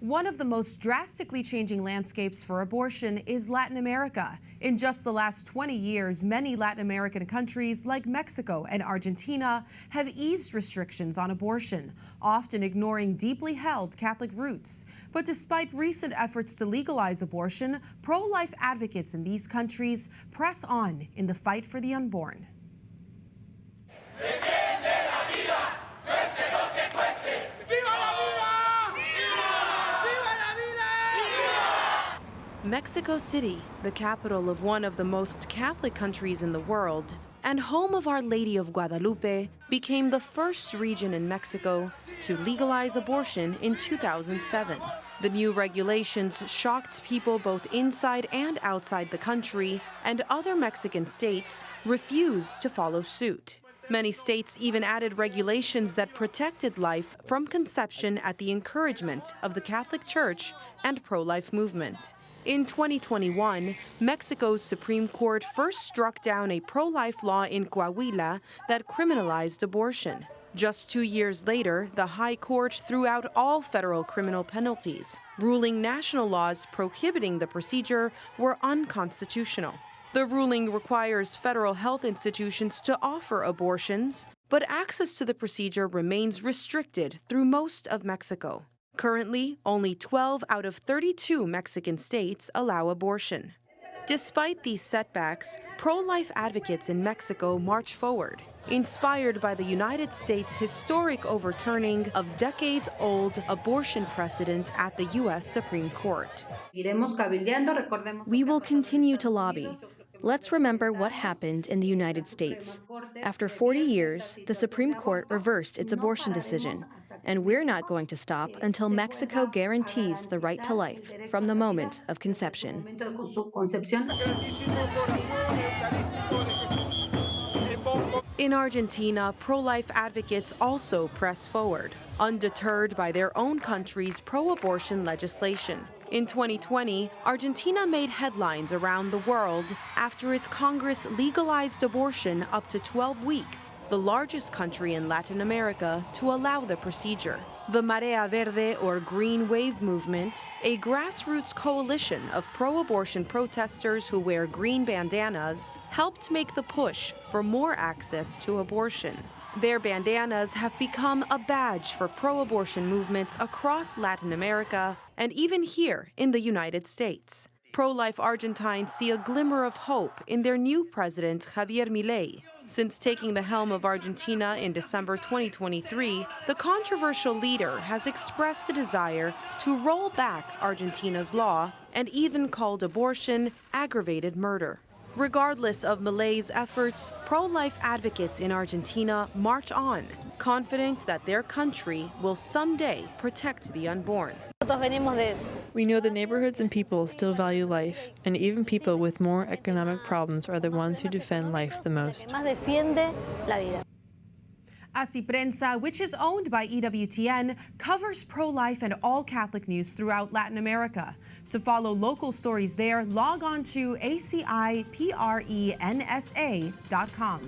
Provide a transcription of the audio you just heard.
One of the most drastically changing landscapes for abortion is Latin America. In just the last 20 years, many Latin American countries like Mexico and Argentina have eased restrictions on abortion, often ignoring deeply held Catholic roots. But despite recent efforts to legalize abortion, pro-life advocates in these countries press on in the fight for the unborn. Mexico City, the capital of one of the most Catholic countries in the world, and home of Our Lady of Guadalupe, became the first region in Mexico to legalize abortion in 2007. The new regulations shocked people both inside and outside the country, and other Mexican states refused to follow suit. Many states even added regulations that protected life from conception at the encouragement of the Catholic Church and pro-life movement. In 2021, Mexico's Supreme Court first struck down a pro-life law in Coahuila that criminalized abortion. Just 2 years later, the High Court threw out all federal criminal penalties, ruling national laws prohibiting the procedure were unconstitutional. The ruling requires federal health institutions to offer abortions, but access to the procedure remains restricted through most of Mexico. Currently, only 12 out of 32 Mexican states allow abortion. Despite these setbacks, pro-life advocates in Mexico march forward, inspired by the United States' historic overturning of decades-old abortion precedent at the U.S. Supreme Court. We will continue to lobby. Let's remember what happened in the United States. After 40 years, the Supreme Court reversed its abortion decision, and we're not going to stop until Mexico guarantees the right to life from the moment of conception. In Argentina, pro-life advocates also press forward, undeterred by their own country's pro-abortion legislation. In 2020, Argentina made headlines around the world after its Congress legalized abortion up to 12 weeks, the largest country in Latin America to allow the procedure. The Marea Verde, or Green Wave movement, a grassroots coalition of pro-abortion protesters who wear green bandanas, helped make the push for more access to abortion. Their bandanas have become a badge for pro-abortion movements across Latin America and even here in the United States. Pro-life Argentines see a glimmer of hope in their new president, Javier Milei. Since taking the helm of Argentina in December 2023, the controversial leader has expressed a desire to roll back Argentina's law and even called abortion aggravated murder. Regardless of Milei's efforts, pro-life advocates in Argentina march on, confident that their country will someday protect the unborn. We know the neighborhoods and people still value life, and even people with more economic problems are the ones who defend life the most. Así Prensa, which is owned by EWTN, covers pro-life and all Catholic news throughout Latin America. To follow local stories there, log on to aciprensa.com.